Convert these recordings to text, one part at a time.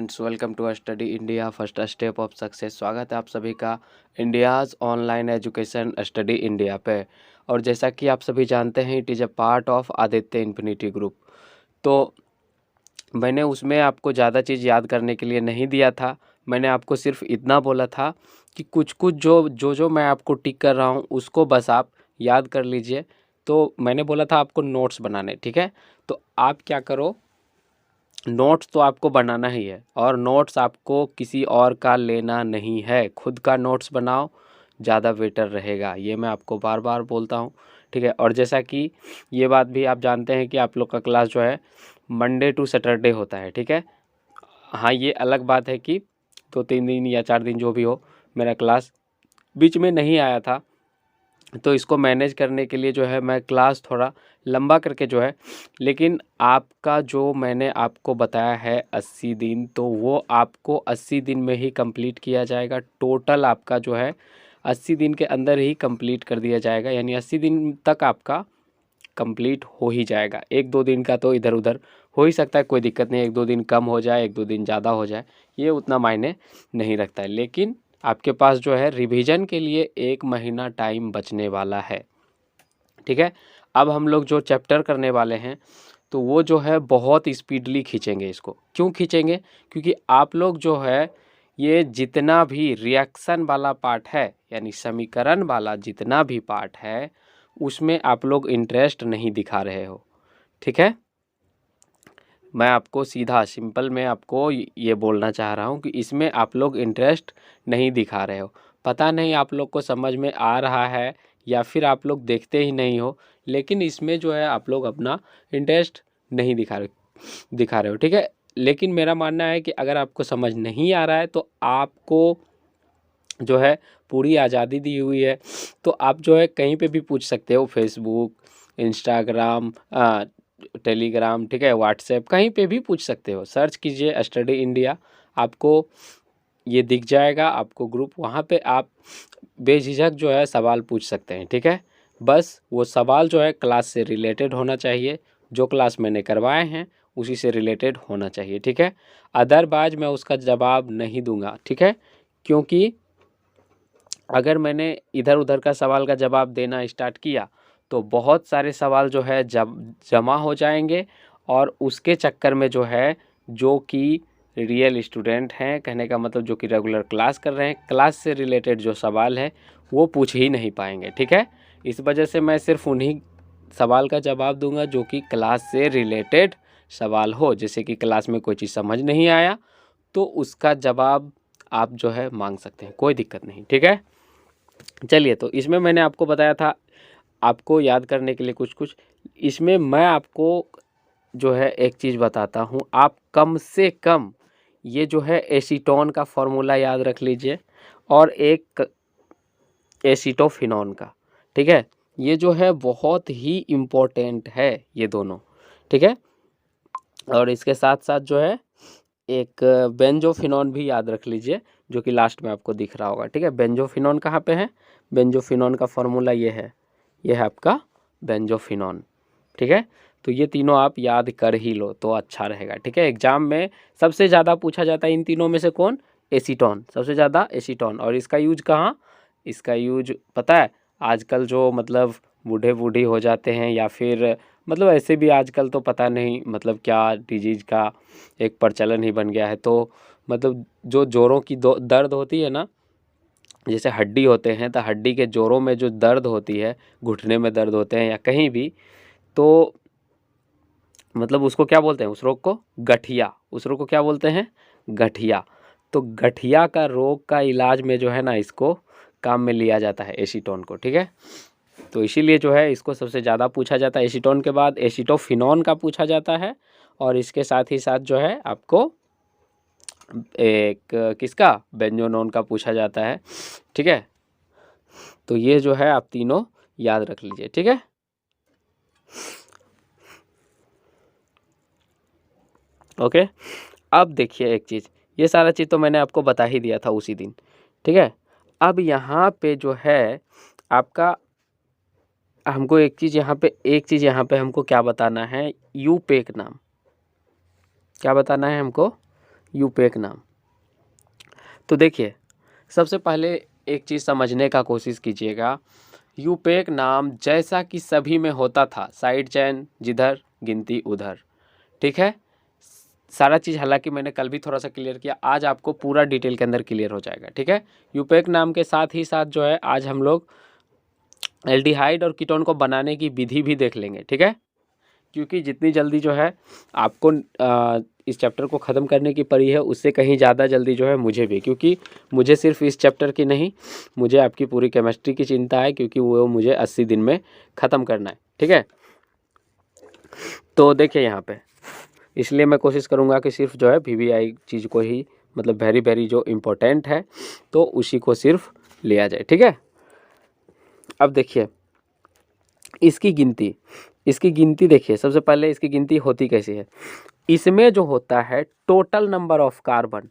Friends, welcome to study India first step of success. स्वागत है आप सभी का India's online education study India पे। और जैसा कि आप सभी जानते हैं, it is a part of Aditya infinity group. तो मैंने उसमें आपको ज़्यादा चीज़ याद करने के लिए नहीं दिया था। मैंने आपको सिर्फ इतना बोला था कि कुछ कुछ जो मैं आपको टिक कर रहा हूँ उसको बस आप याद कर लीजिए। तो मैंने बोला था आपको नोट्स बनाने, ठीक है। तो आप क्या करो, नोट्स तो आपको बनाना ही है और नोट्स आपको किसी और का लेना नहीं है। खुद का नोट्स बनाओ, ज़्यादा बेटर रहेगा। ये मैं आपको बार बार बोलता हूँ, ठीक है। और जैसा कि ये बात भी आप जानते हैं कि आप लोग का क्लास जो है मंडे टू सैटरडे होता है, ठीक है। हाँ, ये अलग बात है कि 2-3 दिन या 4 दिन जो भी हो, मेरा क्लास बीच में नहीं आया था, तो इसको मैनेज करने के लिए जो है मैं क्लास थोड़ा लंबा करके जो है, लेकिन आपका जो मैंने आपको बताया है 80 दिन, तो वो आपको 80 दिन में ही कंप्लीट किया जाएगा। टोटल आपका जो है 80 दिन के अंदर ही कंप्लीट कर दिया जाएगा, यानी 80 दिन तक आपका कंप्लीट हो ही जाएगा। 1-2 दिन का तो इधर उधर हो ही सकता है, कोई दिक्कत नहीं। 1-2 दिन कम हो जाए, 1-2 दिन ज़्यादा हो जाए, ये उतना मायने नहीं रखता है। लेकिन आपके पास जो है रिवीजन के लिए 1 महीना टाइम बचने वाला है, ठीक है। अब हम लोग जो चैप्टर करने वाले हैं, तो वो जो है बहुत स्पीडली खींचेंगे इसको। क्यों खींचेंगे? क्योंकि आप लोग जो है ये जितना भी रिएक्शन वाला पार्ट है, यानी समीकरण वाला जितना भी पार्ट है, उसमें आप लोग इंटरेस्ट नहीं दिखा रहे हो, ठीक है। मैं आपको सीधा सिंपल में आपको ये बोलना चाह रहा हूँ कि इसमें आप लोग इंटरेस्ट नहीं दिखा रहे हो। पता नहीं आप लोग को समझ में आ रहा है या फिर आप लोग देखते ही नहीं हो, लेकिन इसमें जो है आप लोग अपना इंटरेस्ट नहीं दिखा रहे हो, ठीक है। लेकिन मेरा मानना है कि अगर आपको समझ नहीं आ रहा है तो आपको जो है पूरी आज़ादी दी हुई है, तो आप जो है कहीं पे भी पूछ सकते हो। फेसबुक, इंस्टाग्राम, टेलीग्राम, ठीक है, व्हाट्सएप, कहीं पे भी पूछ सकते हो। सर्च कीजिए स्टडी इंडिया, आपको ये दिख जाएगा, आपको ग्रुप। वहाँ पे आप बेझिझक जो है सवाल पूछ सकते हैं, ठीक है। बस वो सवाल जो है क्लास से रिलेटेड होना चाहिए, जो क्लास मैंने करवाए हैं उसी से रिलेटेड होना चाहिए, ठीक है। अदरवाइज मैं उसका जवाब नहीं दूंगा, ठीक है। क्योंकि अगर मैंने इधर उधर का सवाल का जवाब देना स्टार्ट किया तो बहुत सारे सवाल जो है जमा हो जाएंगे, और उसके चक्कर में जो है, जो कि रियल स्टूडेंट हैं, कहने का मतलब जो कि रेगुलर क्लास कर रहे हैं, क्लास से रिलेटेड जो सवाल है वो पूछ ही नहीं पाएंगे, ठीक है। इस वजह से मैं सिर्फ उन्हीं सवाल का जवाब दूंगा जो कि क्लास से रिलेटेड सवाल हो। जैसे कि क्लास में कोई चीज़ समझ नहीं आया तो उसका जवाब आप जो है मांग सकते हैं, कोई दिक्कत नहीं, ठीक है। चलिए, तो इसमें मैंने आपको बताया था आपको याद करने के लिए कुछ कुछ। इसमें मैं आपको जो है एक चीज़ बताता हूँ, आप कम से कम ये जो है एसीटोन का फॉर्मूला याद रख लीजिए, और एक एसीटोफिनॉन का, ठीक है। ये जो है बहुत ही इम्पोर्टेंट है ये दोनों, ठीक है। और इसके साथ साथ जो है एक बेंजोफिनॉन भी याद रख लीजिए, जो कि लास्ट में आपको दिख रहा होगा, ठीक है। बेंजोफिनॉन कहाँ पे है? बेंजोफिनॉन का फॉर्मूला ये है आपका बेंजोफिनॉन, ठीक है। तो ये तीनों आप याद कर ही लो तो अच्छा रहेगा, ठीक है। एग्जाम में सबसे ज़्यादा पूछा जाता है इन तीनों में से कौन? एसीटोन, सबसे ज़्यादा एसीटोन। और इसका यूज कहाँ? इसका यूज पता है? आजकल जो मतलब बूढ़े बूढ़ी हो जाते हैं, या फिर मतलब ऐसे भी आजकल तो पता नहीं मतलब क्या डिजीज़ का एक प्रचलन ही बन गया है। तो मतलब जो जोड़ों की दर्द होती है ना, जैसे हड्डी होते हैं, तो हड्डी के जोड़ों में जो दर्द होती है, घुटने में दर्द होते हैं या कहीं भी, तो मतलब उसको क्या बोलते हैं? उस रोग को गठिया। उस रोग को क्या बोलते हैं? गठिया। तो गठिया का रोग का इलाज में जो है ना, इसको काम में लिया जाता है, एसीटोन को, ठीक है। तो इसीलिए जो है इसको सबसे ज़्यादा पूछा जाता है। एसीटोन के बाद एसीटोफिनॉन का पूछा जाता है, और इसके साथ ही साथ जो है आपको एक किसका? बेंजोनोन का पूछा जाता है, ठीक है। तो ये जो है आप तीनों याद रख लीजिए, ठीक है। ओके। अब देखिए एक चीज़, ये सारा चीज़ तो मैंने आपको बता ही दिया था उसी दिन, ठीक है। अब यहाँ पे जो है आपका, हमको एक चीज़ यहाँ पे हमको क्या बताना है? यूपेक नाम। क्या बताना है हमको? यूपेक नाम। तो देखिए, सबसे पहले एक चीज़ समझने का कोशिश कीजिएगा। यूपेक नाम जैसा कि सभी में होता था, साइड चेन जिधर गिनती उधर, ठीक है। सारा चीज़ हालांकि मैंने कल भी थोड़ा सा क्लियर किया, आज आपको पूरा डिटेल के अंदर क्लियर हो जाएगा, ठीक है। यूपेक नाम के साथ ही साथ जो है आज हम लोग एल्डिहाइड और कीटोन को बनाने की विधि भी देख लेंगे, ठीक है। क्योंकि जितनी जल्दी जो है आपको इस चैप्टर को ख़त्म करने की पड़ी है, उससे कहीं ज़्यादा जल्दी जो है मुझे भी, क्योंकि मुझे सिर्फ इस चैप्टर की नहीं, मुझे आपकी पूरी केमिस्ट्री की चिंता है, क्योंकि वो मुझे 80 दिन में ख़त्म करना है, ठीक है। तो देखिए यहाँ पे, इसलिए मैं कोशिश करूँगा कि सिर्फ जो है VVI चीज़ को ही, मतलब वेरी वेरी जो इम्पोर्टेंट है तो उसी को सिर्फ लिया जाए, ठीक है। अब देखिए इसकी गिनती देखिए, सबसे पहले इसकी गिनती होती कैसी है। इसमें जो होता है टोटल नंबर ऑफ कार्बन,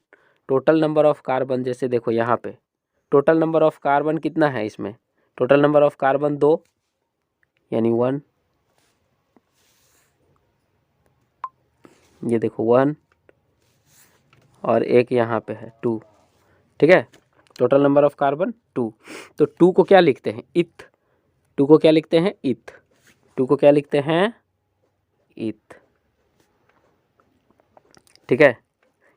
जैसे देखो यहाँ पे टोटल नंबर ऑफ कार्बन कितना है इसमें, टोटल नंबर ऑफ कार्बन 2 यानी 1, ये देखो 1 और एक यहाँ पे है 2, ठीक है। Total number of carbon 2। तो 2 को क्या लिखते हैं, इथ। 2 को क्या लिखते हैं, इथ। 2 को क्या लिखते हैं, इथ, ठीक है।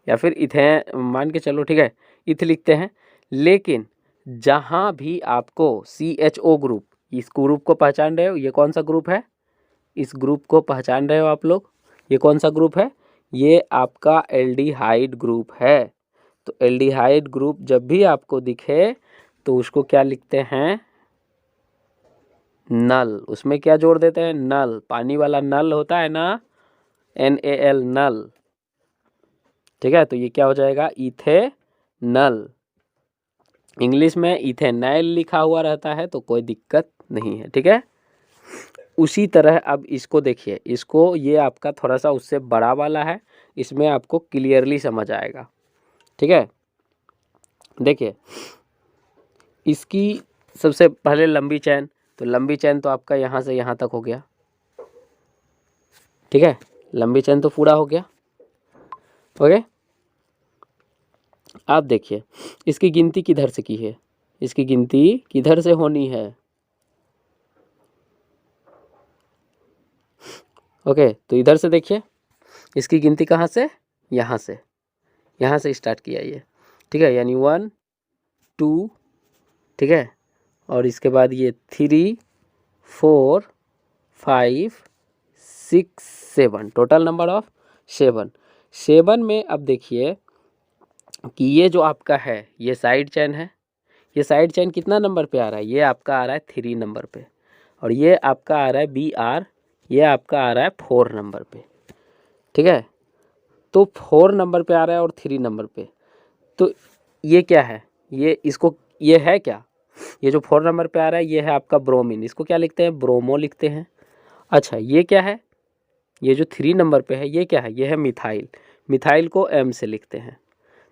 या फिर इथेन मान के चलो, ठीक है, इथ लिखते हैं। लेकिन जहाँ भी आपको CHO ग्रुप, इस ग्रुप को पहचान रहे हो, ये कौन सा ग्रुप है, इस ग्रुप को पहचान रहे हो आप लोग, ये कौन सा ग्रुप है, ये आपका एल्डिहाइड ग्रुप है। तो एल्डिहाइड ग्रुप जब भी आपको दिखे तो उसको क्या लिखते हैं, नल। उसमें क्या जोड़ देते हैं, नल, पानी वाला नल होता है ना, NaL, नल, ठीक है। तो ये क्या हो जाएगा, इथेनल। इंग्लिश में इथेनॉल लिखा हुआ रहता है तो कोई दिक्कत नहीं है, ठीक है। उसी तरह अब इसको देखिए, इसको, ये आपका थोड़ा सा उससे बड़ा वाला है, इसमें आपको क्लियरली समझ आएगा, ठीक है। देखिए इसकी सबसे पहले लंबी चैन, तो लंबी चैन तो आपका यहाँ से यहाँ तक हो गया, ठीक है। लंबी चैन तो पूरा हो गया, ओके। आप देखिए इसकी गिनती किधर से की है, इसकी गिनती किधर से होनी है, ओके। तो इधर से देखिए इसकी गिनती कहाँ से, यहाँ से स्टार्ट किया ये, ठीक है। यानी 1 2, ठीक है, और इसके बाद ये 3 4 5 6 7, टोटल नंबर ऑफ 7 में अब देखिए कि ये जो आपका है ये साइड चैन है, ये साइड चैन कितना नंबर पे आ रहा है, ये आपका आ रहा है 3 नंबर पे, और ये आपका आ रहा है BR, ये आपका आ रहा है 4 नंबर पे, ठीक है। तो 4 नंबर पे आ रहा है और 3 नंबर पे, तो ये क्या है, ये इसको, ये है क्या, ये जो 4 नंबर पे आ रहा है ये है आपका ब्रोमीन, इसको क्या लिखते हैं, ब्रोमो लिखते हैं। अच्छा ये क्या है, ये जो 3 नंबर पे है ये क्या है, ये है मिथाइल, मिथाइल को M से लिखते हैं।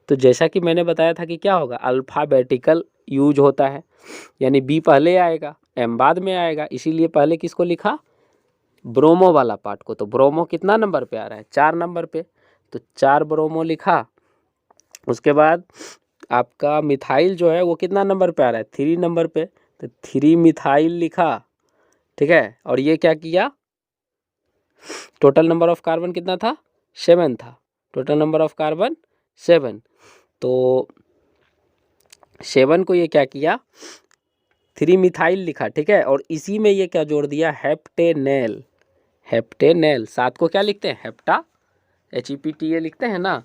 तो जैसा कि मैंने बताया था कि क्या होगा, अल्फ़ाबेटिकल यूज होता है, यानी B पहले आएगा M बाद में आएगा, इसीलिए पहले किसको लिखा, ब्रोमो वाला पार्ट को। तो ब्रोमो कितना नंबर पे आ रहा है, 4 नंबर पे, तो 4 ब्रोमो लिखा। उसके बाद आपका मिथाइल जो है वो कितना नंबर पे आ रहा है, 3 नंबर पे, तो 3 मिथाइल लिखा, ठीक है। और ये क्या किया, टोटल नंबर ऑफ कार्बन कितना था, 7 था, टोटल नंबर ऑफ कार्बन 7। तो 7 को ये क्या किया, 3 मिथाइल लिखा, ठीक है। और इसी में ये क्या जोड़ दिया, हेप्टेनेल, 7 को क्या लिखते हैं, हेप्टा, HEPTA लिखते हैं ना,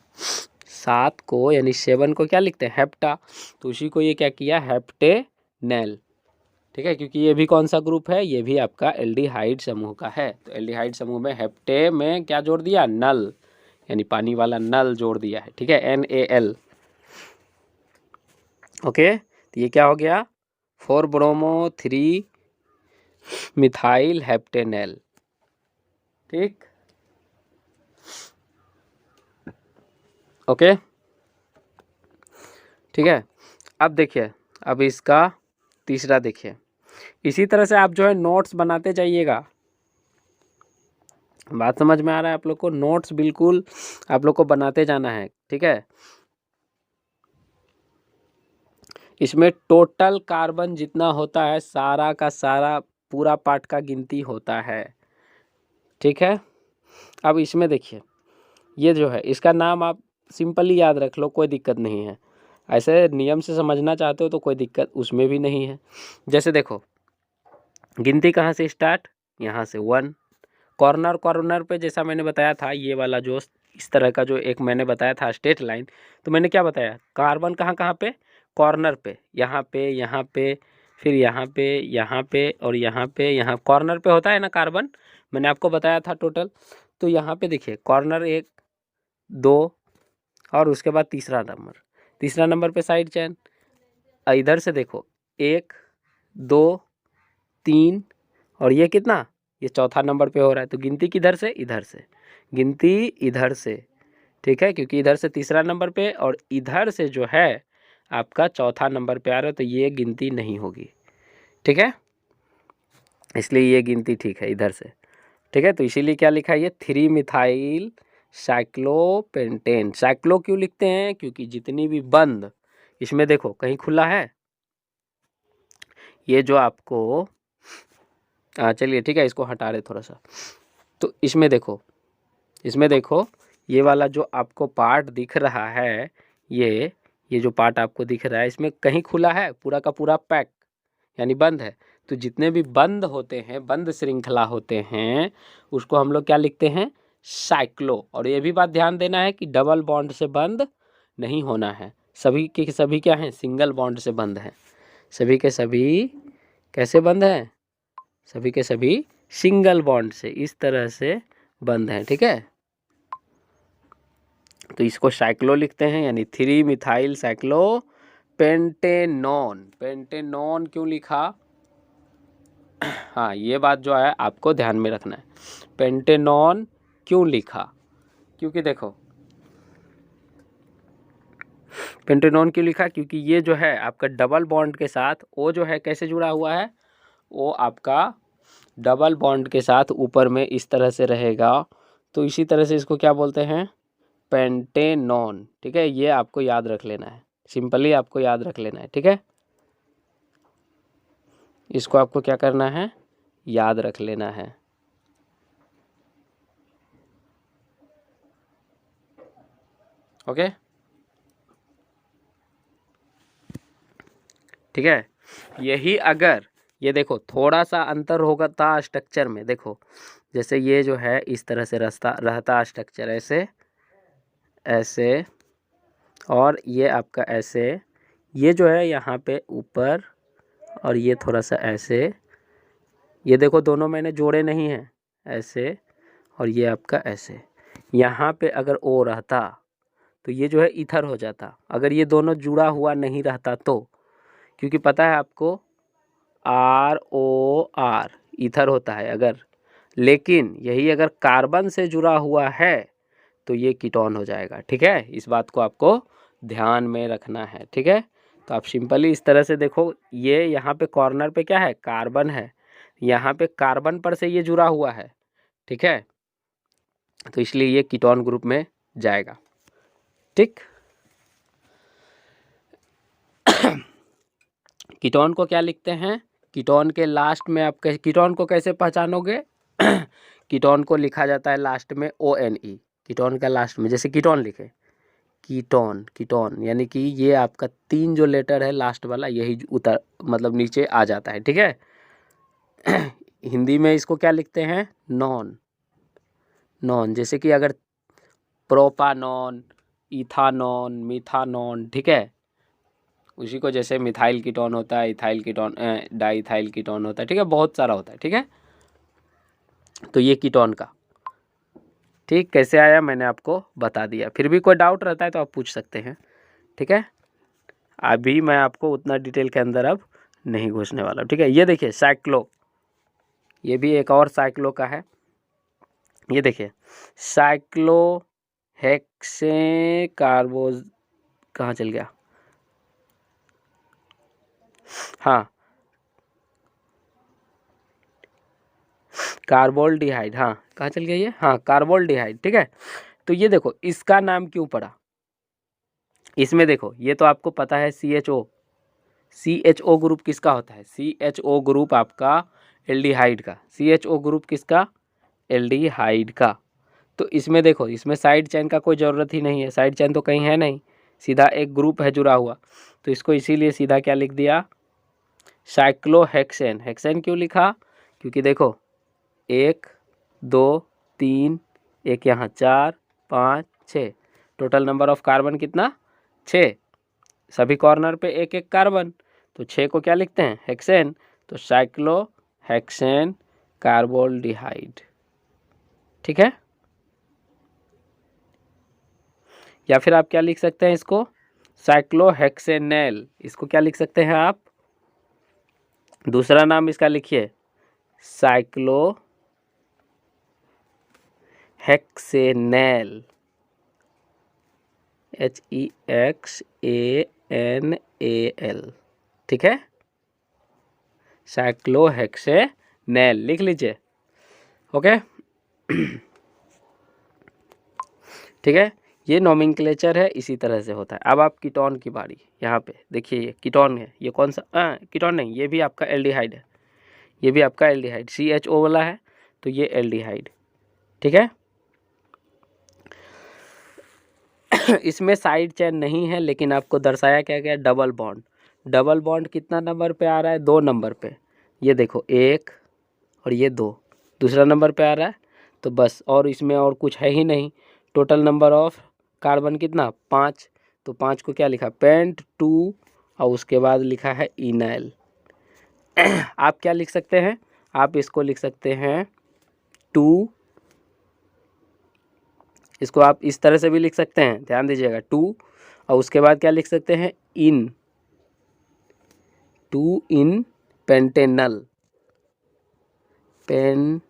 7 को यानी 7 को क्या लिखते हैं, हेप्टा। तो उसी को ये क्या किया, हेप्टेनेल, ठीक है। क्योंकि ये भी कौन सा ग्रुप है, ये भी आपका एल्डिहाइड समूह का है। तो एल्डिहाइड समूह में हेप्टे में क्या जोड़ दिया, नल, यानी पानी वाला नल जोड़ दिया है, ठीक है, NaL, ओके। तो ये क्या हो गया, 4 ब्रोमो 3 मिथाइल हेप्टेनेल, ठीक, ओके, ठीक है। अब देखिए, अब इसका तीसरा देखिए, इसी तरह से आप जो है नोट्स बनाते जाइएगा, बात समझ में आ रहा है आप लोग को? नोट्स बिल्कुल आप लोग को बनाते जाना है, ठीक है। इसमें टोटल कार्बन जितना होता है सारा का सारा पूरा पार्ट का गिनती होता है, ठीक है। अब इसमें देखिए, ये जो है इसका नाम आप सिंपली याद रख लो, कोई दिक्कत नहीं है। ऐसे नियम से समझना चाहते हो तो कोई दिक्कत उसमें भी नहीं है। जैसे देखो, गिनती कहाँ से स्टार्ट, यहाँ से 1। कॉर्नर कॉर्नर पे जैसा मैंने बताया था, ये वाला जो इस तरह का जो एक मैंने बताया था स्ट्रेट लाइन, तो मैंने क्या बताया, कार्बन कहाँ कहाँ पे, कॉर्नर पे, यहाँ पे, फिर यहाँ पे और यहाँ पे, यहाँ कॉर्नर पे होता है ना कार्बन, मैंने आपको बताया था टोटल। तो यहाँ पे देखिए कॉर्नर 1 2 और उसके बाद तीसरा नंबर पे साइड चेन। इधर से देखो 1 2 3 और ये कितना, ये चौथा नंबर पे हो रहा है। तो गिनती किधर से, इधर से, गिनती इधर से, ठीक है, क्योंकि इधर से तीसरा नंबर पे और इधर से जो है आपका चौथा नंबर पे आ रहा है, तो ये गिनती नहीं होगी, ठीक है। इसलिए ये गिनती ठीक है इधर से, ठीक है। तो इसीलिए क्या लिखा है, ये 3 मिथाइल साइक्लोपेंटेन। साइक्लो क्यों लिखते हैं, क्योंकि जितनी भी बंद, इसमें देखो कहीं खुला है, ये जो आपको चलिए ठीक है, इसको हटा रहे थोड़ा सा। तो इसमें देखो ये वाला जो आपको पार्ट दिख रहा है, ये जो पार्ट आपको दिख रहा है, इसमें कहीं खुला है, पूरा का पूरा पैक यानी बंद है। तो जितने भी बंद होते हैं, बंद श्रृंखला होते हैं, उसको हम लोग क्या लिखते हैं, साइक्लो। और ये भी बात ध्यान देना है कि डबल बॉन्ड से बंद नहीं होना है, सभी के सभी क्या हैं, सिंगल बॉन्ड से बंद हैं। सभी के सभी कैसे बंद हैं, सभी के सभी सिंगल बॉन्ड से इस तरह से बंद हैं, ठीक है। तो इसको साइक्लो लिखते हैं, यानी 3 मिथाइल साइक्लो पेंटेनॉन। पेंटेनॉन क्यों लिखा, हाँ ये बात जो है आपको ध्यान में रखना है। पेंटेनॉन क्यों लिखा, क्योंकि देखो पेंटेनॉन क्यों लिखा, क्योंकि ये जो है आपका डबल बॉन्ड के साथ, वो जो है कैसे जुड़ा हुआ है, वो आपका डबल बॉन्ड के साथ ऊपर में इस तरह से रहेगा। तो इसी तरह से इसको क्या बोलते हैं, पेंटेनॉन, ठीक है। ये आपको याद रख लेना है, सिंपली आपको याद रख लेना है, ठीक है। इसको आपको क्या करना है, याद रख लेना है, ओके, ठीक है। यही अगर ये देखो थोड़ा सा अंतर होगा था स्ट्रक्चर में, देखो जैसे ये जो है इस तरह से रास्ता रहता स्ट्रक्चर, ऐसे ऐसे और ये आपका ऐसे, ये जो है यहाँ पे ऊपर और ये थोड़ा सा ऐसे, ये देखो दोनों मैंने जोड़े नहीं हैं, ऐसे और ये आपका ऐसे। यहाँ पे अगर ओ रहता तो ये जो है इथर हो जाता, अगर ये दोनों जुड़ा हुआ नहीं रहता तो, क्योंकि पता है आपको ROR इथर होता है अगर, लेकिन यही अगर कार्बन से जुड़ा हुआ है तो ये कीटोन हो जाएगा, ठीक है। इस बात को आपको ध्यान में रखना है, ठीक है। तो आप सिंपली इस तरह से देखो, ये यहाँ पे कॉर्नर पे क्या है, कार्बन है, यहाँ पे कार्बन पर से ये जुड़ा हुआ है, ठीक है। तो इसलिए ये कीटोन ग्रुप में जाएगा, ठीक। कीटोन को क्या लिखते हैं, कीटोन के लास्ट में आप कीटोन को कैसे पहचानोगे, कीटोन को लिखा जाता है लास्ट में ONE, कीटोन का लास्ट में, जैसे कीटोन लिखे, कीटोन कीटोन, यानी कि ये आपका 3 जो लेटर है लास्ट वाला, यही उतर मतलब नीचे आ जाता है, ठीक है। हिंदी में इसको क्या लिखते हैं, नॉन, नॉन, जैसे कि अगर प्रोपानॉन, इथानॉन, मिथानॉन, ठीक है। उसी को जैसे मिथाइल कीटोन होता है, इथाइल कीटोन, डाइथाइल कीटोन होता है, ठीक है, बहुत सारा होता है, ठीक है। तो ये कीटोन का, ठीक, कैसे आया मैंने आपको बता दिया। फिर भी कोई डाउट रहता है तो आप पूछ सकते हैं, ठीक है। अभी मैं आपको उतना डिटेल के अंदर अब नहीं घुसने वाला, ठीक है। ये देखिए साइक्लो, ये भी एक और साइक्लो का है, ये देखिए साइक्लो हेक्से कार्बोज, कहाँ चल गया, हाँ कार्बोल्डिहाइड, हाँ कहाँ चल गया ये, हाँ कार्बोल्डिहाइड, ठीक है। तो ये देखो इसका नाम क्यों पड़ा, इसमें देखो ये तो आपको पता है CHO, CHO ग्रुप किसका होता है, CHO ग्रुप आपका एल्डिहाइड का, CHO ग्रुप किसका, एल्डिहाइड का। तो इसमें देखो इसमें साइड चेन का कोई ज़रूरत ही नहीं है, साइड चेन तो कहीं है नहीं, सीधा एक ग्रुप है जुड़ा हुआ, तो इसको इसीलिए सीधा क्या लिख दिया, साइक्लोहेक्सेन। हेक्सेन क्यों लिखा, क्योंकि देखो 1 2 3, एक यहाँ 4 5 6, टोटल नंबर ऑफ कार्बन कितना 6, सभी कॉर्नर पे एक एक कार्बन, तो 6 को क्या लिखते हैं, हेक्सेन, तो साइक्लोहेक्सेन कार्बोल्डिहाइड, ठीक है। या फिर आप क्या लिख सकते हैं इसको, साइक्लोहेक्सेनेल, इसको क्या लिख सकते हैं आप, दूसरा नाम इसका लिखिए साइक्लोहेक्सेनेल, HEXANAL, ठीक है, साइक्लोहेक्सेनेल लिख लीजिए, ओके। ठीक है, ये नोमेनक्लेचर है, इसी तरह से होता है। अब आप कीटोन की बारी, यहाँ पे देखिए ये कीटोन है, ये कौन सा, कीटोन नहीं, ये भी आपका एल्डिहाइड है, ये भी आपका एल्डिहाइड, CHO वाला है, तो ये एल्डिहाइड, ठीक है। इसमें साइड चेन नहीं है, लेकिन आपको दर्शाया क्या गया, डबल बॉन्ड। डबल बॉन्ड कितना नंबर पे आ रहा है, 2 नंबर पे, ये देखो 1 और ये 2, दूसरा नंबर पे आ रहा है, तो बस, और इसमें और कुछ है ही नहीं। टोटल नंबर ऑफ कार्बन कितना 5, तो 5 को क्या लिखा, पेंट 2, और उसके बाद लिखा है इनाइल। आप क्या लिख सकते हैं, आप इसको लिख सकते हैं 2, इसको आप इस तरह से भी लिख सकते हैं, ध्यान दीजिएगा 2, और उसके बाद क्या लिख सकते हैं, इन 2 इन पेंटेनल, पेंटेनल,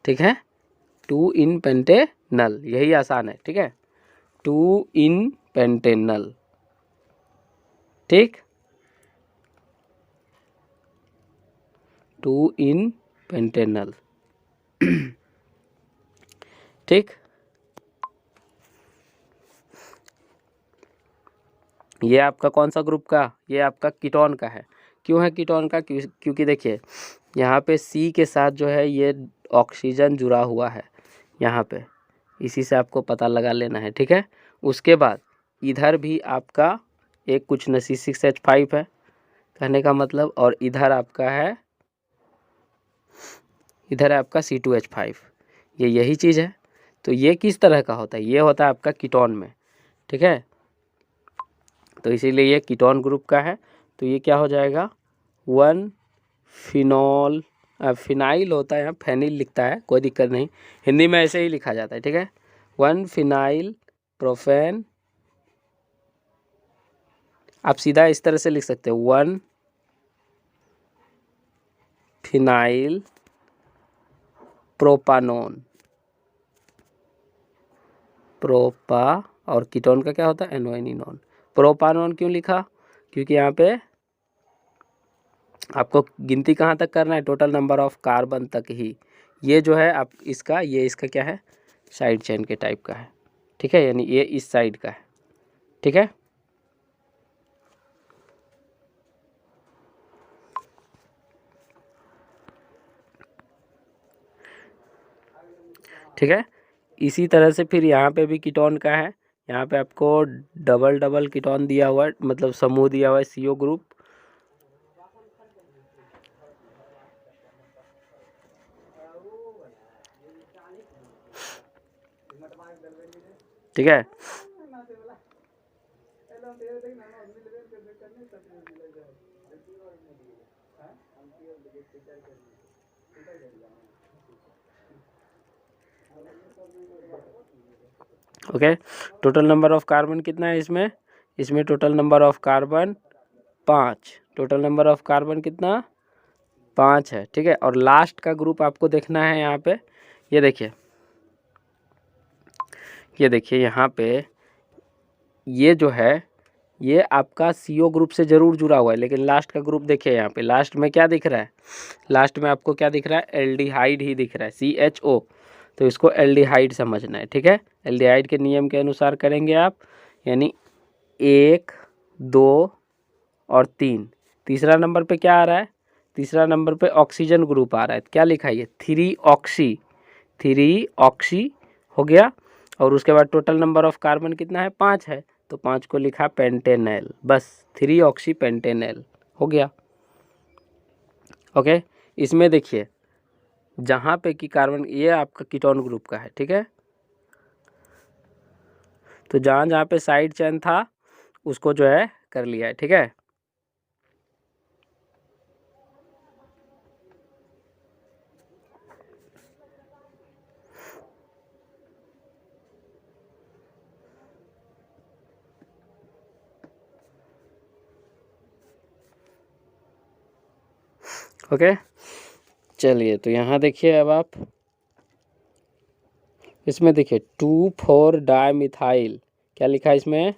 ठीक है, 2 इन पेंटेनल, यही आसान है, ठीक है, 2 इन पेंटेनल, ठीक, 2 इन पेंटेनल, ठीक। ये आपका कौन सा ग्रुप का, ये आपका कीटोन का है। क्यों है कीटोन का, क्योंकि देखिए यहाँ पे C के साथ जो है ये ऑक्सीजन जुड़ा हुआ है यहाँ पे, इसी से आपको पता लगा लेना है, ठीक है। उसके बाद इधर भी आपका एक कुछ न C6H5 है, कहने का मतलब, और इधर आपका है, इधर है आपका C2H5, ये यही चीज़ है। तो ये किस तरह का होता है, ये होता है आपका कीटोन में, ठीक है, तो इसीलिए ये कीटोन ग्रुप का है। तो ये क्या हो जाएगा, 1 फिनॉल, फिनाइल होता है, यहाँ फेनिल लिखता है, कोई दिक्कत नहीं, हिंदी में ऐसे ही लिखा जाता है, ठीक है, 1 फिनाइल प्रोपेन, आप सीधा इस तरह से लिख सकते हो 1 फिनाइल प्रोपानोन, प्रोपा, और कीटोन का क्या होता है, एनोनिनोन। प्रोपानोन क्यों लिखा, क्योंकि यहाँ पे आपको गिनती कहाँ तक करना है, टोटल नंबर ऑफ कार्बन तक ही। ये जो है आप इसका, ये इसका क्या है, साइड चेन के टाइप का है, ठीक है, यानी ये इस साइड का है, ठीक है। ठीक है, इसी तरह से फिर यहाँ पे भी कीटोन का है, यहाँ पे आपको डबल डबल कीटोन दिया हुआ है, मतलब समूह दिया हुआ है, CO ग्रुप, ठीक है। Okay, total number of carbon कितना है इसमें, इसमें total number of carbon 5, total number of carbon कितना 5 है, ठीक है। और लास्ट का ग्रुप आपको देखना है यहाँ पे, ये देखिए, ये देखिए यहाँ पे, ये जो है ये आपका CO ग्रुप से ज़रूर जुड़ा हुआ है, लेकिन लास्ट का ग्रुप देखिए यहाँ पे लास्ट में क्या दिख रहा है, लास्ट में आपको क्या दिख रहा है, एल्डिहाइड ही दिख रहा है, CHO। तो इसको एल्डिहाइड समझना है, ठीक है। एल्डिहाइड के नियम के अनुसार करेंगे आप, यानी 1, 2 और 3। तीसरा नंबर पे क्या आ रहा है, तीसरा नंबर पे ऑक्सीजन ग्रुप आ रहा है, क्या लिखा है ये 3 ऑक्सी, 3 ऑक्सी हो गया। और उसके बाद टोटल नंबर ऑफ कार्बन कितना है, 5 है, तो 5 को लिखा पेंटेनल, बस 3 ऑक्सी पेंटेनल हो गया। ओके, इसमें देखिए जहाँ पे कि कार्बन, ये आपका कीटोन ग्रुप का है, ठीक है। तो जहाँ जहाँ पे साइड चेन था उसको जो है कर लिया है, ठीक है। ओके, चलिए तो यहाँ देखिए अब आप इसमें देखिए 2,4 डाइमिथाइल, क्या लिखा है इसमें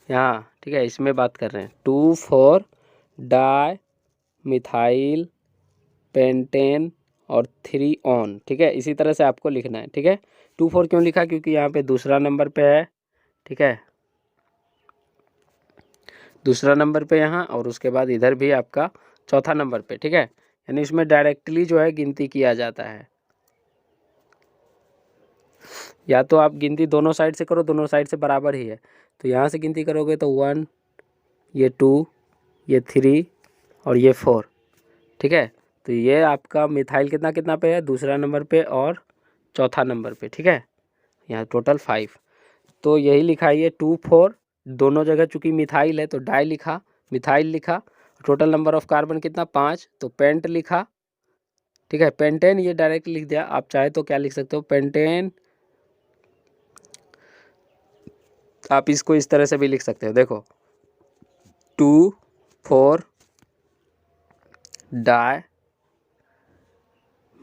यहाँ, ठीक है, इसमें बात कर रहे हैं 2,4 डाइमिथाइल पेंटेन और 3 ऑन, ठीक है। इसी तरह से आपको लिखना है, ठीक है। 2,4 क्यों लिखा, क्योंकि यहाँ पे दूसरा नंबर पे है, ठीक है, दूसरा नंबर पे यहाँ, और उसके बाद इधर भी आपका चौथा नंबर पे, ठीक है। यानी इसमें डायरेक्टली जो है गिनती किया जाता है, या तो आप गिनती दोनों साइड से करो, दोनों साइड से बराबर ही है, तो यहाँ से गिनती करोगे तो 1, ये 2, ये 3 और ये 4, ठीक है। तो ये आपका मिथाइल कितना कितना पे है, दूसरा नंबर पे और चौथा नंबर पे, ठीक है। यहाँ टोटल 5, तो यही लिखा है ये 2,4, दोनों जगह चूंकि मिथाइल है तो डाई लिखा, मिथाइल लिखा। टोटल नंबर ऑफ कार्बन कितना, 5, तो पेंट लिखा, ठीक है। पेंटेन ये डायरेक्ट लिख दिया, आप चाहे तो क्या लिख सकते हो, पेंटेन। आप इसको इस तरह से भी लिख सकते हो, देखो 2,4 डाई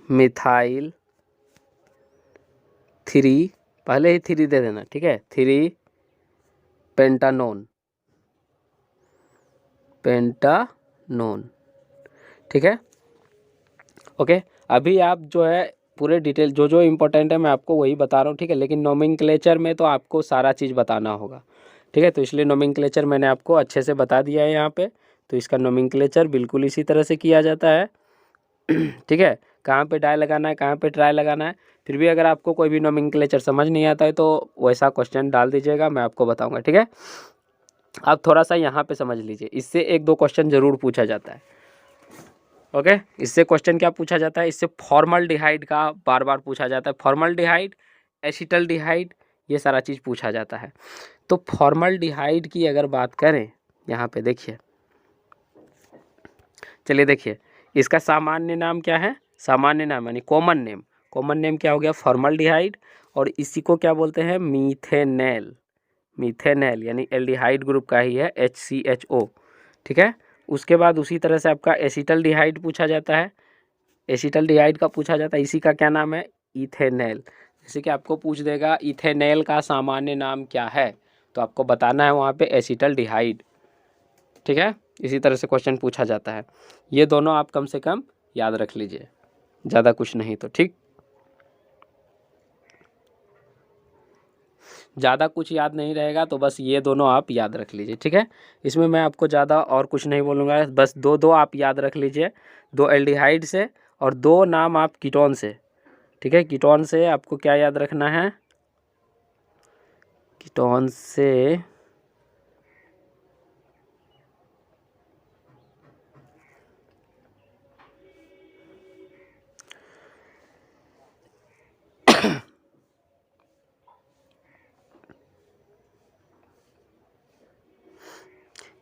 मिथाइल 3, पहले ही 3 दे देना, ठीक है, 3 पेंटानोन, पेंटानोन, ठीक है। ओके, अभी आप जो है पूरे डिटेल जो जो इम्पोर्टेंट है मैं आपको वही बता रहा हूँ, ठीक है। लेकिन नोमेनक्लेचर में तो आपको सारा चीज़ बताना होगा, ठीक है। तो इसलिए नोमेनक्लेचर मैंने आपको अच्छे से बता दिया है यहाँ पे। तो इसका नोमेनक्लेचर बिल्कुल इसी तरह से किया जाता है, ठीक है। कहाँ पे डाई लगाना है, कहाँ पे ट्राई लगाना है। फिर भी अगर आपको कोई भी नोमेनक्लेचर समझ नहीं आता है तो वैसा क्वेश्चन डाल दीजिएगा, मैं आपको बताऊँगा, ठीक है। आप थोड़ा सा यहाँ पे समझ लीजिए, इससे 1-2 क्वेश्चन ज़रूर पूछा जाता है। ओके, इससे क्वेश्चन क्या पूछा जाता है, इससे फॉर्मल्डिहाइड का बार बार पूछा जाता है, फॉर्मल्डिहाइड, एसिटल्डिहाइड, ये सारा चीज़ पूछा जाता है। तो फॉर्मल्डिहाइड की अगर बात करें यहाँ पे देखिए, चलिए देखिए इसका सामान्य नाम क्या है, सामान्य नाम यानी कॉमन नेम, कॉमन नेम क्या हो गया, फॉर्मल्डिहाइड। और इसी को क्या बोलते हैं, मीथेनेल, मीथेनेल यानी एल्डिहाइड ग्रुप का ही है, HCHO, ठीक है। उसके बाद उसी तरह से आपका एसिटल्डिहाइड पूछा जाता है, एसिटल्डिहाइड का पूछा जाता है, इसी का क्या नाम है, इथेनेल। जैसे कि आपको पूछ देगा इथेनेल का सामान्य नाम क्या है, तो आपको बताना है वहाँ पे एसिटल्डिहाइड, ठीक है। इसी तरह से क्वेश्चन पूछा जाता है। ये दोनों आप कम से कम याद रख लीजिए, ज़्यादा कुछ नहीं तो, ठीक। ज़्यादा कुछ याद नहीं रहेगा तो बस ये दोनों आप याद रख लीजिए, ठीक है। इसमें मैं आपको ज़्यादा और कुछ नहीं बोलूँगा, बस दो दो आप याद रख लीजिए, 2 एल्डिहाइड से और 2 नाम आप कीटोन से, ठीक है। कीटोन से आपको क्या याद रखना है, कीटोन से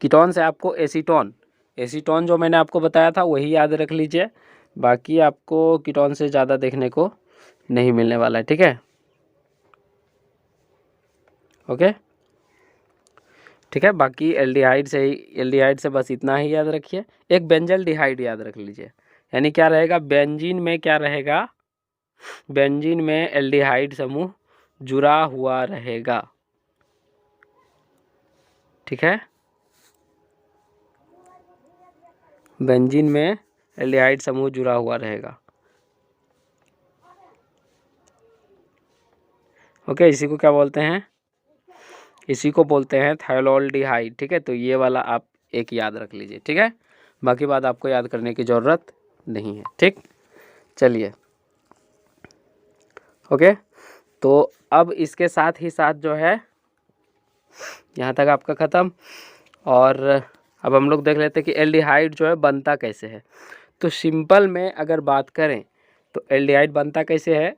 कीटोन से आपको एसीटोन, एसीटोन जो मैंने आपको बताया था वही याद रख लीजिए, बाकी आपको कीटोन से ज़्यादा देखने को नहीं मिलने वाला है, ठीक है। ओके, ठीक है। बाकी एल्डिहाइड से ही, एल्डिहाइड से बस इतना ही याद रखिए। एक बेंजल्डिहाइड याद रख लीजिए, यानी क्या रहेगा, बेंजीन में क्या रहेगा, बेंजीन में एल्डिहाइड समूह जुड़ा हुआ रहेगा, ठीक है। बेंजीन में एल्डिहाइड समूह जुड़ा हुआ रहेगा। ओके, इसी को क्या बोलते हैं? इसी को बोलते हैं थायोलोल्डिहाइड। ठीक है, तो ये वाला आप एक याद रख लीजिए। ठीक है, बाकी बात आपको याद करने की ज़रूरत नहीं है। ठीक, चलिए। ओके, तो अब इसके साथ ही साथ जो है यहाँ तक आपका ख़त्म। और अब हम लोग देख लेते हैं कि एल्डिहाइड जो है बनता कैसे है। तो सिंपल में अगर बात करें तो एल्डिहाइड बनता कैसे है?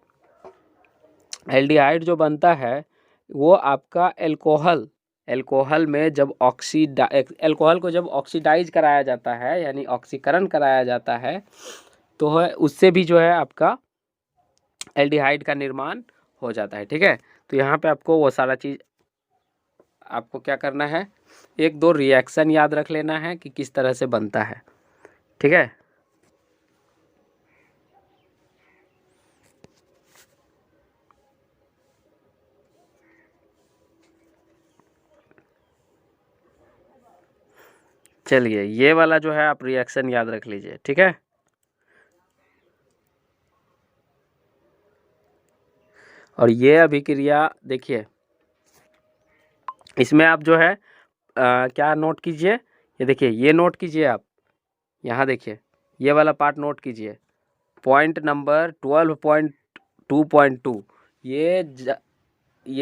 एल्डिहाइड जो बनता है वो आपका एल्कोहल में जब एल्कोहल को जब ऑक्सीडाइज कराया जाता है, यानी ऑक्सीकरण कराया जाता है, तो है उससे भी जो है आपका एल्डिहाइड का निर्माण हो जाता है। ठीक है, तो यहाँ पे आपको वो सारा चीज़ आपको क्या करना है, एक दो रिएक्शन याद रख लेना है कि किस तरह से बनता है। ठीक है, चलिए ये वाला जो है आप रिएक्शन याद रख लीजिए। ठीक है, और ये अभिक्रिया देखिए, इसमें आप जो है क्या नोट कीजिए, ये देखिए, ये नोट कीजिए आप, यहाँ देखिए, ये वाला पार्ट नोट कीजिए, पॉइंट नंबर 12.2.2। ये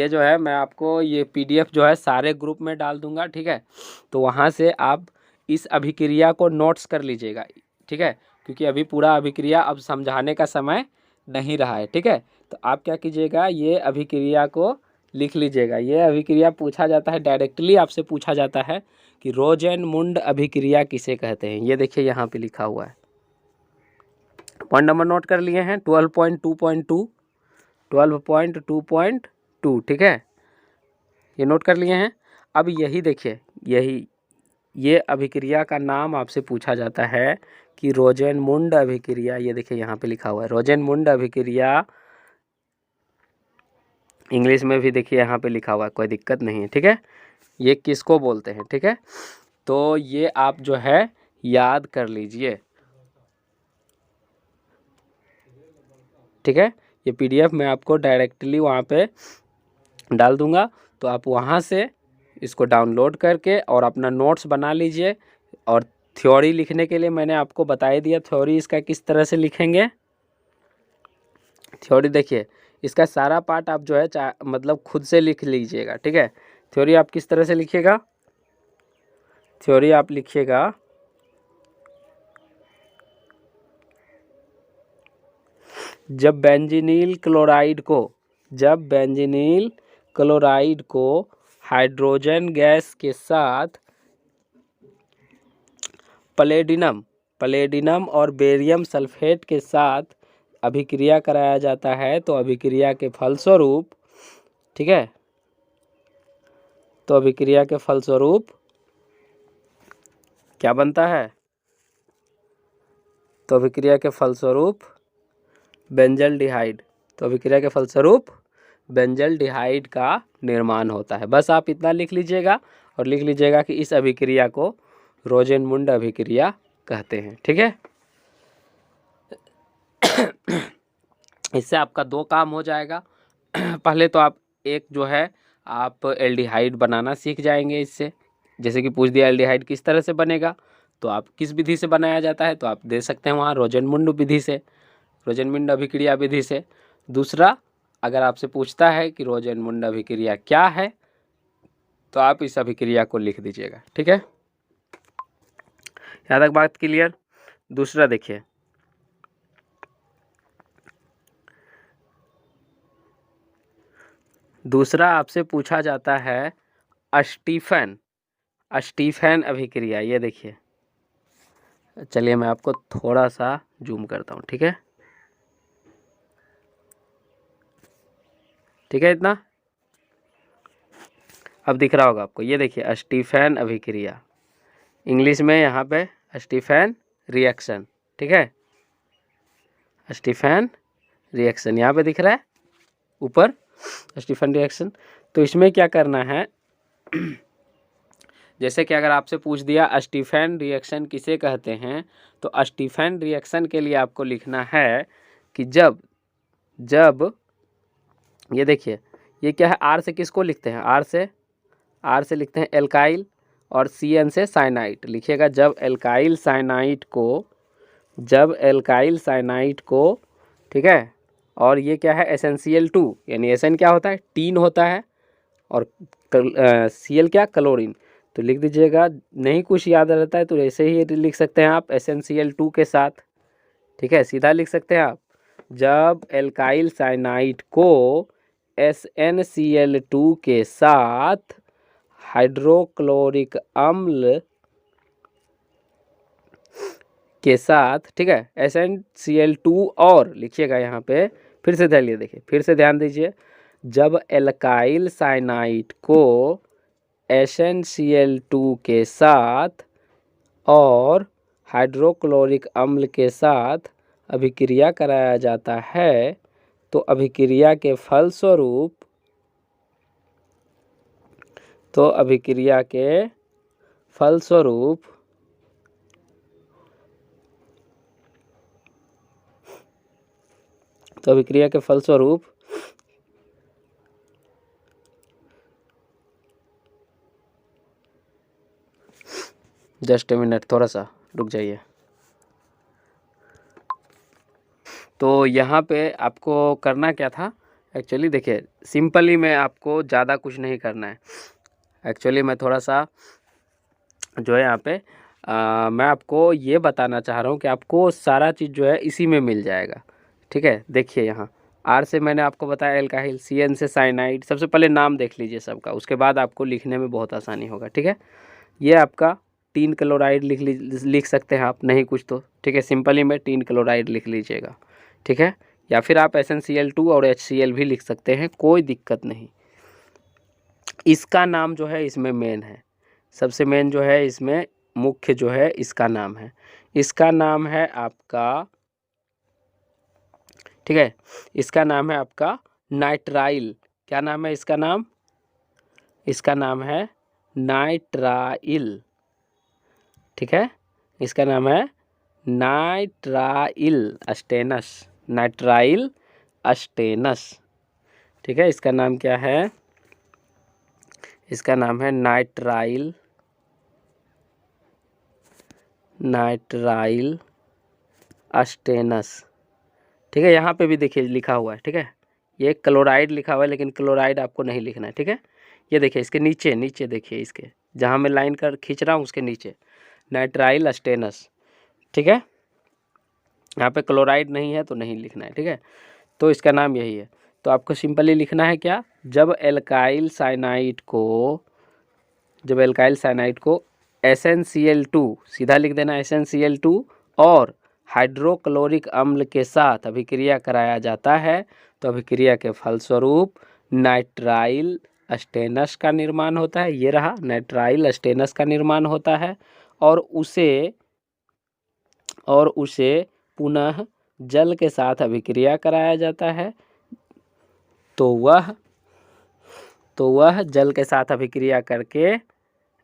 जो है मैं आपको ये पीडीएफ जो है सारे ग्रुप में डाल दूंगा। ठीक है, तो वहाँ से आप इस अभिक्रिया को नोट्स कर लीजिएगा। ठीक है, क्योंकि अभी पूरा अभिक्रिया अब समझाने का समय नहीं रहा है। ठीक है, तो आप क्या कीजिएगा, ये अभिक्रिया को लिख लीजिएगा। ये अभिक्रिया पूछा जाता है, डायरेक्टली आपसे पूछा जाता है कि रोजेनमुंड अभिक्रिया किसे कहते हैं। ये देखिए यहाँ पे लिखा हुआ है, पॉइंट नंबर नोट कर लिए हैं, 12.2.2, 12.2.2। ठीक है, ये नोट कर लिए हैं। अब यही देखिए, ये अभिक्रिया का नाम आपसे पूछा जाता है कि रोजेनमुंड अभिक्रिया। ये देखिए यहाँ पे लिखा हुआ है रोजेनमुंड अभिक्रिया, इंग्लिश में भी देखिए यहाँ पे लिखा हुआ है, कोई दिक्कत नहीं है। ठीक है, ये किसको बोलते हैं? ठीक है, तो ये आप जो है याद कर लीजिए। ठीक है, ये पीडीएफ मैं आपको डायरेक्टली वहाँ पे डाल दूँगा, तो आप वहाँ से इसको डाउनलोड करके और अपना नोट्स बना लीजिए। और थ्योरी लिखने के लिए मैंने आपको बता ही दिया, थ्योरी इसका किस तरह से लिखेंगे। थ्योरी देखिए, इसका सारा पार्ट आप जो है मतलब खुद से लिख लीजिएगा। ठीक है, थ्योरी आप किस तरह से लिखिएगा, थ्योरी आप लिखिएगा जब बेंजीनिल क्लोराइड को हाइड्रोजन गैस के साथ प्लेडिनम और बेरियम सल्फेट के साथ अभिक्रिया कराया जाता है, तो अभिक्रिया के फलस्वरूप, ठीक है, तो अभिक्रिया के फलस्वरूप क्या बनता है, तो अभिक्रिया के फलस्वरूप बेंजल्डिहाइड, तो अभिक्रिया के फलस्वरूप बेंजल्डिहाइड का निर्माण होता है। बस आप इतना लिख लीजिएगा और लिख लीजिएगा कि इस अभिक्रिया को रोजेनमुंड अभिक्रिया कहते हैं। ठीक है, इससे आपका दो काम हो जाएगा। पहले तो आप एक जो है आप एल्डिहाइड बनाना सीख जाएंगे इससे, जैसे कि पूछ दिया एल्डिहाइड किस तरह से बनेगा, तो आप किस विधि से बनाया जाता है, तो आप दे सकते हैं वहाँ रोजेनमुंड विधि से, रोजेनमुंड अभिक्रिया विधि से। दूसरा, अगर आपसे पूछता है कि रोजेनमुंड अभिक्रिया क्या है, तो आप इस अभिक्रिया को लिख दीजिएगा। ठीक है, यहाँ तक बात क्लियर। दूसरा देखिए, दूसरा आपसे पूछा जाता है स्टीफन अभिक्रिया। ये देखिए, चलिए मैं आपको थोड़ा सा जूम करता हूँ। ठीक है, ठीक है, इतना अब दिख रहा होगा आपको। ये देखिए स्टीफन अभिक्रिया, इंग्लिश में यहाँ पे स्टीफन रिएक्शन। ठीक है, स्टीफन रिएक्शन यहाँ पे दिख रहा है ऊपर, स्टीफन रिएक्शन। तो इसमें क्या करना है, जैसे कि अगर आपसे पूछ दिया स्टीफन रिएक्शन किसे कहते हैं, तो स्टीफन रिएक्शन के लिए आपको लिखना है कि जब ये देखिए, ये क्या है, आर से किसको लिखते हैं, आर से लिखते हैं एल्काइल, और CN से साइनाइड लिखिएगा। जब एल्काइल साइनाइड को ठीक है, और ये क्या है SnCl2, यानी Sn क्या होता है, टीन होता है, और Cl क्या, क्लोरीन। तो लिख दीजिएगा, नहीं कुछ याद रहता है तो ऐसे ही लिख सकते हैं आप SnCl2 के साथ, ठीक है, सीधा लिख सकते हैं आप। जब एल्काइल साइनाइड को SnCl2 के साथ हाइड्रोक्लोरिक अम्ल के साथ, ठीक है, SnCl2 और लिखिएगा यहाँ पे, फिर से ध्यान देखिए, फिर से ध्यान दीजिए। जब एल्काइल साइनाइड को SnCl2 के साथ और हाइड्रोक्लोरिक अम्ल के साथ अभिक्रिया कराया जाता है, तो अभिक्रिया के फलस्वरूप जस्ट ए मिनट, थोड़ा सा रुक जाइए। तो यहाँ पे आपको करना क्या था, एक्चुअली देखिए सिंपली में आपको ज़्यादा कुछ नहीं करना है। एक्चुअली मैं थोड़ा सा जो है यहाँ पे मैं आपको ये बताना चाह रहा हूँ कि आपको सारा चीज़ जो है इसी में मिल जाएगा, ठीक है। देखिए यहाँ आर से मैंने आपको बताया एल्काइल, CN से साइनाइड। सबसे पहले नाम देख लीजिए सबका, उसके बाद आपको लिखने में बहुत आसानी होगा, ठीक है। ये आपका टीन क्लोराइड लिख सकते हैं आप, नहीं कुछ तो ठीक है, सिंपली में टीन क्लोराइड लिख लीजिएगा, ठीक है। या फिर आप SnCl2 और HCl भी लिख सकते हैं, कोई दिक्कत नहीं। इसका नाम जो है इसमें मेन है, सबसे मेन जो है इसमें मुख्य जो है इसका नाम है, इसका नाम है आपका, ठीक है, इसका नाम है आपका नाइट्राइल। क्या नाम है इसका नाम, इसका नाम है नाइट्राइल, ठीक है। इसका नाम है नाइट्राइल अस्टेनस, ठीक है। इसका नाम क्या है, इसका नाम है नाइट्राइल अस्टेनस, ठीक है। यहाँ पे भी देखिए लिखा हुआ है, ठीक है, ये क्लोराइड लिखा हुआ है, लेकिन क्लोराइड आपको नहीं लिखना है, ठीक है। ये देखिए इसके नीचे देखिए, इसके जहाँ मैं लाइन कर खींच रहा हूँ उसके नीचे नाइट्राइल अस्टेनस, ठीक है। यहाँ पे क्लोराइड नहीं है तो नहीं लिखना है, ठीक है। तो इसका नाम यही है। तो आपको सिंपली लिखना है क्या, जब एल्काइल साइनाइड को SnCl2, सीधा लिख देना SnCl2 और हाइड्रोक्लोरिक अम्ल के साथ अभिक्रिया कराया जाता है, तो अभिक्रिया के फलस्वरूप नाइट्राइल अस्टेनस का निर्माण होता है। ये रहा, नाइट्राइल अस्टेनस का निर्माण होता है, और उसे पुनः जल के साथ अभिक्रिया कराया जाता है, तो वह जल के साथ अभिक्रिया करके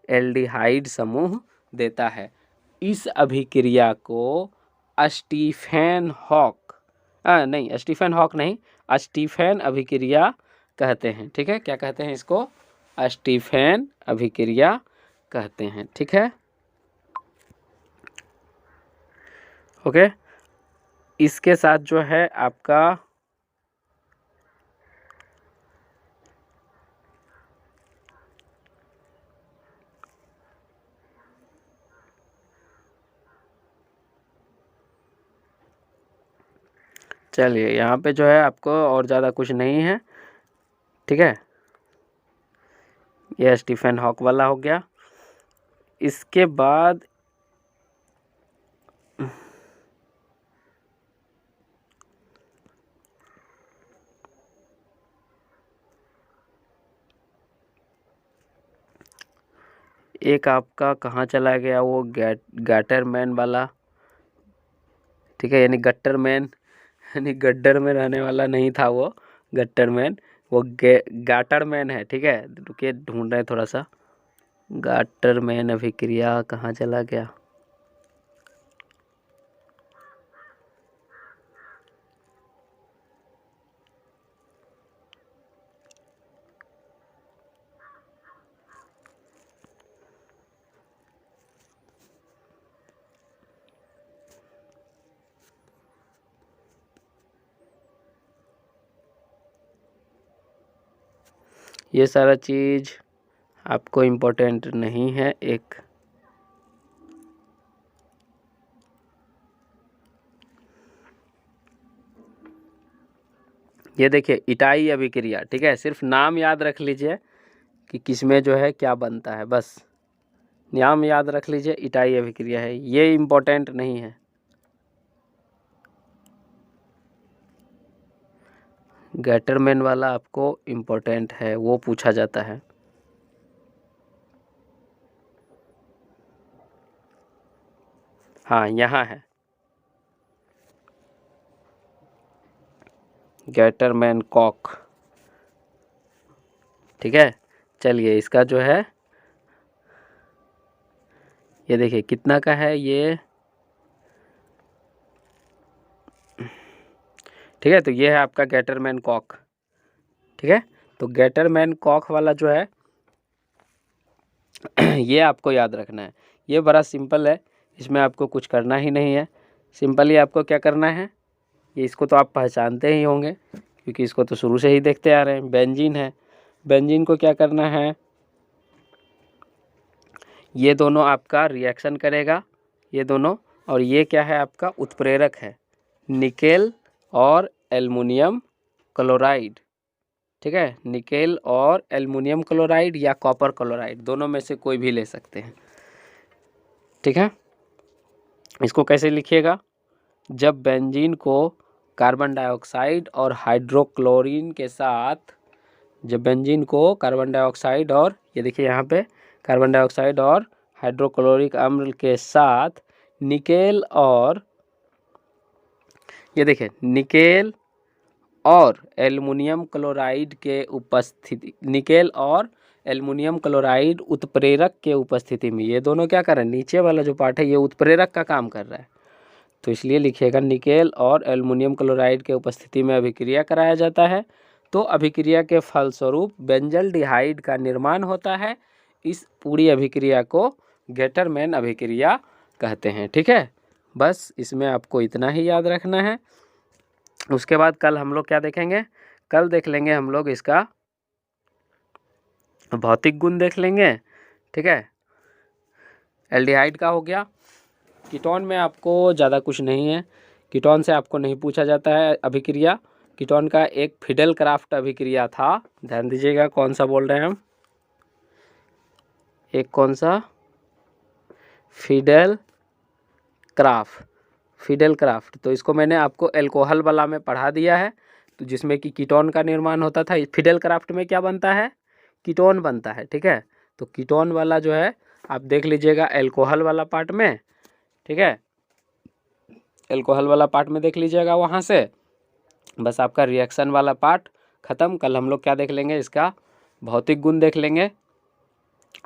एल्डिहाइड समूह देता है। इस अभिक्रिया को स्टीफन अभिक्रिया कहते हैं, ठीक है। क्या कहते हैं इसको, स्टीफन अभिक्रिया कहते हैं, ठीक है। ओके, इसके साथ जो है आपका चलिए यहाँ पे जो है आपको और ज़्यादा कुछ नहीं है, ठीक है। ये स्टीफन हॉक वाला हो गया। इसके बाद एक आपका कहाँ चला गया, वो गैटरमैन वाला, ठीक है, यानी गट्टरमैन, यानी गड्डर में रहने वाला नहीं था वो गट्टरमैन, वो गाटरमैन है, ठीक है। रुकिए ढूंढ रहे हैं थोड़ा सा, गाटरमैन अभिक्रिया कहाँ चला गया? ये सारा चीज़ आपको इम्पोर्टेंट नहीं है। ये देखिए इटाई अभिक्रिया, ठीक है। सिर्फ नाम याद रख लीजिए कि किसमें जो है क्या बनता है, बस नाम याद रख लीजिए, इटाई अभिक्रिया है, ये इम्पोर्टेंट नहीं है। गैटरमैन वाला आपको इम्पोर्टेंट है, वो पूछा जाता है। हाँ यहाँ है गैटरमैन कॉक, ठीक है। चलिए इसका जो है ये देखिए कितना का है ये, ठीक है। तो ये है आपका गैटरमैन कॉक, ठीक है। तो गैटरमैन कॉक वाला जो है ये आपको याद रखना है। ये बड़ा सिंपल है, इसमें आपको कुछ करना ही नहीं है। सिंपली आपको क्या करना है, ये इसको तो आप पहचानते ही होंगे क्योंकि इसको तो शुरू से ही देखते आ रहे हैं। बेंजीन है, बेंजीन को क्या करना है, ये दोनों आपका रिएक्शन करेगा, ये दोनों, और ये क्या है आपका उत्प्रेरक है, निकेल और एल्युमिनियम क्लोराइड, ठीक है। निकेल और एल्युमिनियम क्लोराइड या कॉपर क्लोराइड, दोनों में से कोई भी ले सकते हैं, ठीक है। इसको कैसे लिखिएगा, जब बेंजीन को कार्बन डाइऑक्साइड और हाइड्रोक्लोरीन के साथ, जब बेंजीन को कार्बन डाइऑक्साइड और ये देखिए यहाँ पे कार्बन डाइऑक्साइड और हाइड्रोक्लोरिक अम्ल के साथ निकेल और ये देखिए निकेल और एल्युमिनियम क्लोराइड के उपस्थिति, निकेल और एल्युमिनियम क्लोराइड उत्प्रेरक के उपस्थिति में, ये दोनों क्या कर रहे हैं, नीचे वाला जो पार्ट है ये उत्प्रेरक का काम कर रहा है, तो इसलिए लिखिएगा निकेल और एल्युमिनियम क्लोराइड के उपस्थिति में अभिक्रिया कराया जाता है। तो अभिक्रिया के फलस्वरूप बेंजल्डिहाइड का निर्माण होता है। इस पूरी अभिक्रिया को गैटरमैन अभिक्रिया कहते हैं, ठीक है। बस इसमें आपको इतना ही याद रखना है। उसके बाद कल हम लोग क्या देखेंगे, कल देख लेंगे हम लोग इसका भौतिक गुण देख लेंगे, ठीक है। एल्डिहाइड का हो गया। कीटोन में आपको ज़्यादा कुछ नहीं है, कीटोन से आपको नहीं पूछा जाता है अभिक्रिया। कीटोन का एक फिडेल क्राफ्ट अभिक्रिया था, ध्यान दीजिएगा कौन सा बोल रहे हैं हम, एक कौन सा, फिडेल क्राफ्ट। तो इसको मैंने आपको अल्कोहल वाला में पढ़ा दिया है, तो जिसमें कि कीटोन का निर्माण होता था। फिडेल क्राफ्ट में क्या बनता है, कीटोन बनता है, ठीक है। तो कीटोन वाला जो है आप देख लीजिएगा अल्कोहल वाला पार्ट में, ठीक है, अल्कोहल वाला पार्ट में देख लीजिएगा वहाँ से। बस आपका रिएक्शन वाला पार्ट ख़त्म। कल हम लोग क्या देख लेंगे, इसका भौतिक गुण देख लेंगे,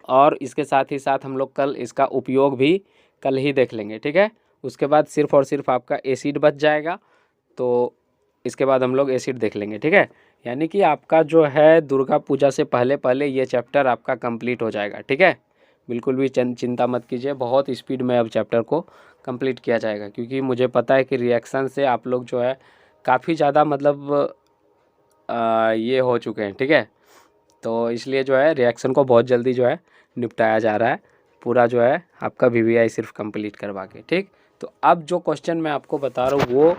और इसके साथ ही साथ हम लोग कल इसका उपयोग भी कल ही देख लेंगे, ठीक है। उसके बाद सिर्फ और सिर्फ आपका एसिड बच जाएगा, तो इसके बाद हम लोग एसिड देख लेंगे, ठीक है। यानी कि आपका जो है दुर्गा पूजा से पहले पहले ये चैप्टर आपका कंप्लीट हो जाएगा, ठीक है। बिल्कुल भी चिंता मत कीजिए, बहुत स्पीड में अब चैप्टर को कंप्लीट किया जाएगा, क्योंकि मुझे पता है कि रिएक्शन से आप लोग जो है काफ़ी ज़्यादा मतलब ये हो चुके हैं, ठीक है। तो इसलिए जो है रिएक्शन को बहुत जल्दी जो है निपटाया जा रहा है, पूरा जो है आपका VVI सिर्फ कंप्लीट करवा के, ठीक। तो अब जो क्वेश्चन मैं आपको बता रहा हूँ वो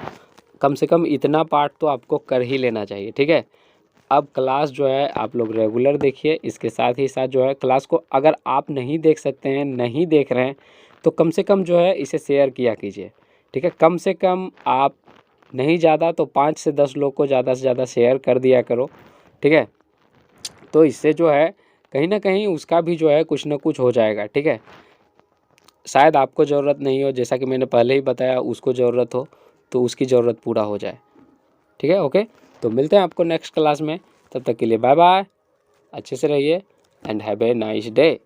कम से कम इतना पार्ट तो आपको कर ही लेना चाहिए, ठीक है। अब क्लास जो है आप लोग रेगुलर देखिए, इसके साथ ही साथ जो है क्लास को अगर आप नहीं देख सकते हैं, नहीं देख रहे हैं, तो कम से कम जो है इसे शेयर किया कीजिए, ठीक है। कम से कम आप नहीं ज़्यादा तो 5 से 10 लोग को ज़्यादा से ज़्यादा शेयर कर दिया करो, ठीक है। तो इससे जो है कहीं ना कहीं उसका भी जो है कुछ ना कुछ हो जाएगा, ठीक है। शायद आपको ज़रूरत नहीं हो, जैसा कि मैंने पहले ही बताया, उसको ज़रूरत हो तो उसकी ज़रूरत पूरा हो जाए, ठीक है। ओके, तो मिलते हैं आपको नेक्स्ट क्लास में, तब तक के लिए बाय बाय, अच्छे से रहिए and have a nice day.